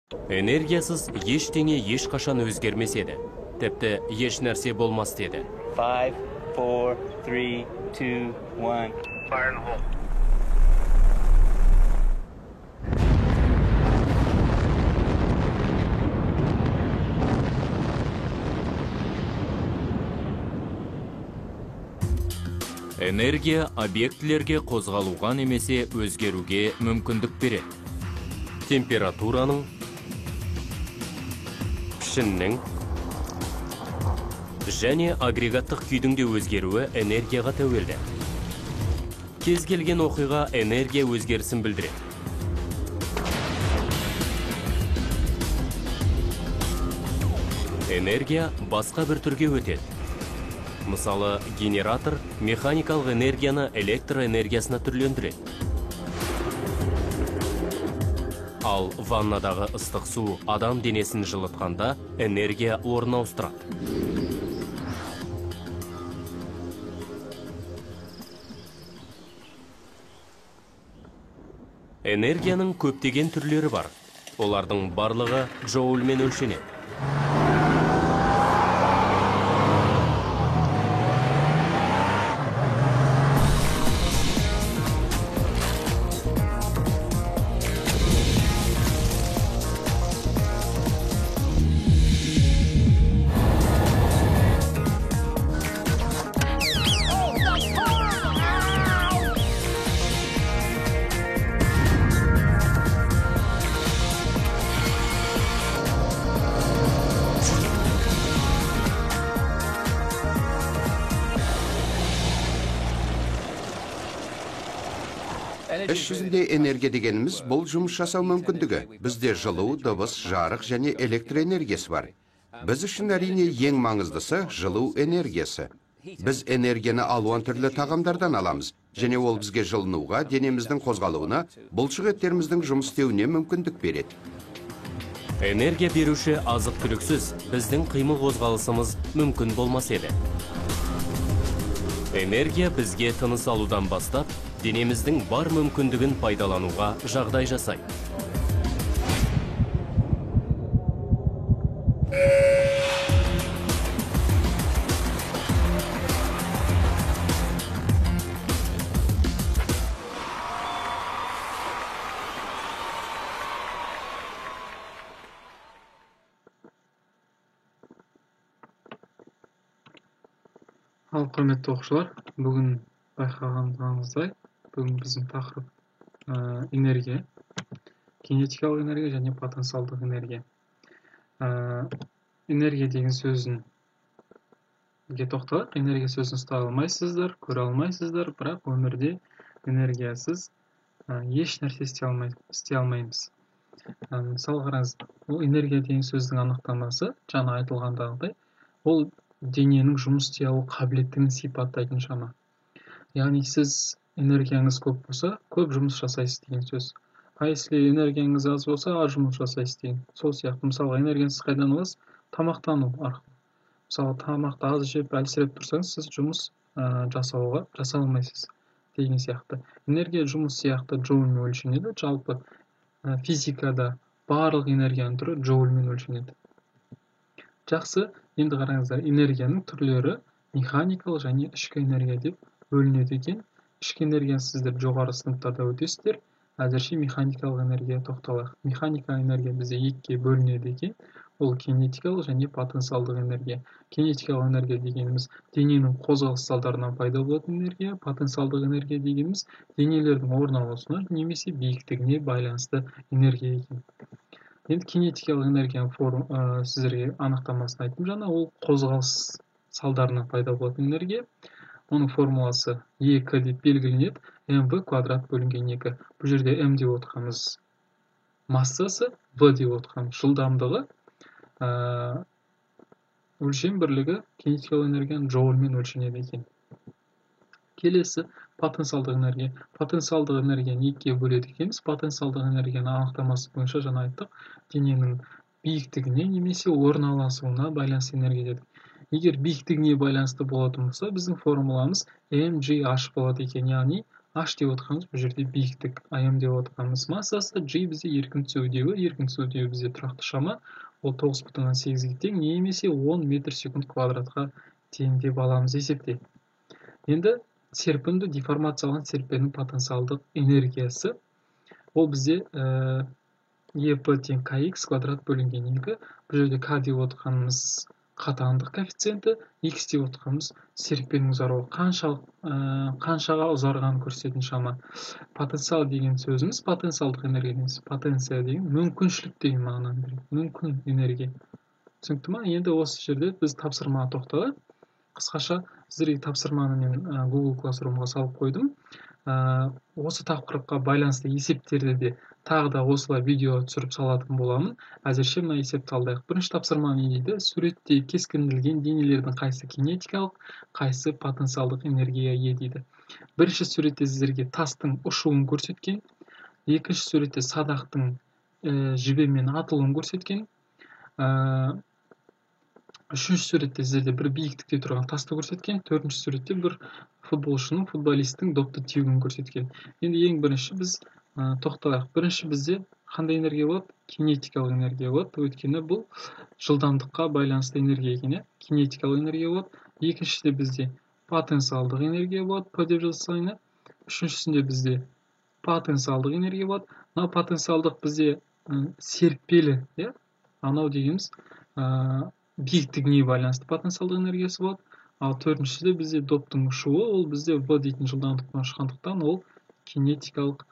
Энергиясыз ештеңе ешқашан өзгермес еді. Тіпті еш нәрсе болмас деді. 5, 4, 3, 2, 1. Fire in the hole. Энергия объектілерге қозғалуға немесе өзгеруге мүмкіндік береді. Температураның, пішіннің және агрегаттық күйдің де өзгеруі энергияға тәуелді. Кез келген оқиға энергия өзгерісін білдіреді. Энергия басқа бір түрге өтеді. Мысалы, генератор механикалық энергияны электроэнергиясына түрлендіреді. Ал ваннадағы ыстық су адам денесін жылытқанда энергия орнын ауыстырады. Энергияның көптеген түрлері бар. Олардың барлығы джоульмен өлшенеді. Іс жүзінде энергия дегеніміз бұл жұмыс жасау мүмкіндігі. Бізде жылу, дыбыс, жарық және электр энергиясы бар. Біз үшін әрине ең маңыздысы жылу энергиясы. Біз энергияны алуан түрлі тағамдардан аламыз, және ол бізге жылынуға, денеміздің қозғалуына, бұлшық еттеріміздің жұмыс істеуіне мүмкіндік береді. Энергия беруші азық-түліксіз біздің қимыл қозғалысымыз мүмкін болмас еді. Энергия бізге тыныс алудан бастап, денеміздің бар мүмкіндігін пайдалануға жағдай жасайды. Ал құрметті оқушылар, бүгін байқағаныңыздай, бүгін біздің тақырып энергия, кинетикалық энергия және потенциалдық энергия. Энергия деген сөзге тоқталайық. Энергия сөзін ұстай алмайсыздар, көре алмайсыздар, бірақ өмірде энергиясыз еш нәрсе істей алмаймыз. Мысалы қараңыз, ол энергия деген сөздің анықтамасы, жаңа айтылғандағыдай, ол дененің жұмыс істей алу қабілеттігін сипаттайтын шама. Яғни сіз энергияңыз көп болса, көп жұмыс жасайсыз деген сөз. Если энергияңыз аз болса, аз жұмыс жасайсыз деген. Сол сияқты, мысалы, энергияңыз қайдан аласыз? Тамақтану арқылы. Мысалы, тамақты аз жеп, әлсіреп тұрсаңыз, сіз жұмыс жасай алмайсыз деген сияқты. Энергия жұмыс сияқты джоульмен өлшенеді. Жалпы физикада барлық энергияның түрі джоульмен өлшенеді. Жақсы, енді қараңыздар, энергияның түрлері механикалық және ішкі энергия деп бөлінеді екен. Ішкі энергияны сіздер жоғары сыныптарда өтесіздер. Әзірше механикалық энергия тоқталайық. Механикалық энергия бізде екіге бөлінеді екен. Ол кинетикалық және потенциалдық энергия. Кинетикалық энергия дегеніміз дененің қозғалыс салдарынан пайда болатын энергия. Потенциалдық энергия дегеніміз денелердің орналасуына немесе биіктігіне байланысты энергия екен. Енді кинетикалық энергияның сіздерге анықтамасын айттым жаңа, ол қозғалыс салдарынан пайда болатын энергия. Оның формуласы екі деп белгіленеді. mv квадрат бөлінген 2. Бұл жерде m деп отырғанымыз массасы, v деп отырғанымыз жылдамдығы. Өлшем бірлігі кинетикалық энергияның джоульмен өлшенеді екен. Келесі потенциалдық энергия. Потенциалдық энергияны екіге бөледі екенбіз. Потенциалдық энергияны анықтамасы бойынша жаңа айттық, дененің биіктігіне немесе орналасуына байланысты энергия дедік. Егер биіктігіне байланысты болатын болса, біздің формуламыз mgh болады екен, яғни h деп отырғанымыз бұл жерде биіктік, м деп отырғанымыз массасы, g бізде еркін түсу үдеуі бізде тұрақты шама, ол 9,8-ге тең, немесе 10 метр секунд квадратқа тең деп аламыз есепте. Енді серпінді деформацияланған серпенің потенциалдық энергиясы, ол бізде еп тең kx квадрат бөлінген 2. Бұл жерде k деп отырғанымыз қатаңдық коэффициенті, x деп отырғанымыз серпеннің ұзаруы, қаншаға ұзарғанын көрсететін шама. Потенциал деген сөзіміз потенциалдық энергия емес, потенция деген мүмкіншілік деген мағынаны береді, мүмкін энергия. Түсінікті ма? Енді осы жерде біз тапсырмаға тоқталайық. Қысқаша сіздерге тапсырманы мен Google Classroom-ға салып қойдым. Осы тақырыпқа байланысты есептерді де тағы да осылай видео түсіріп салатын боламын. Әзірше мына есепті алдайық. Бірінші тапсырма не дейді? Суретте кескінделген денелердің қайсысы кинетикалық, қайсысы потенциалдық энергияға ие дейді. Бірінші суретте сіздерге тастың ұшуын көрсеткен, екінші суретте садақтың жібемен атылуын көрсеткен, үшінші суретте сіздерде бір биіктікте тұрған тасты көрсеткен, төртінші суретте бір футболисттің допты теуін көрсеткен. Енді ең бірінші біз тоқталайық. Бірінші бізде қандай энергия болады? Кинетикалық энергия болады. Өйткені бұл жылдамдыққа байланысты энергия екен, кинетикалық энергия болады. Екіншісінде бізде потенциалдық энергия болады, P деп жазсайын. Үшіншісінде бізде потенциалдық энергия болады. Мынау потенциалдық бізде серппелі, анау дегеніміз биіктігіне байланысты потенциалдық энергиясы болады. Ал төртіншіде бізде доптың ұшуы, ол бізде V дейтін жылдамдықпен ұшқандықтан ол кинетикалық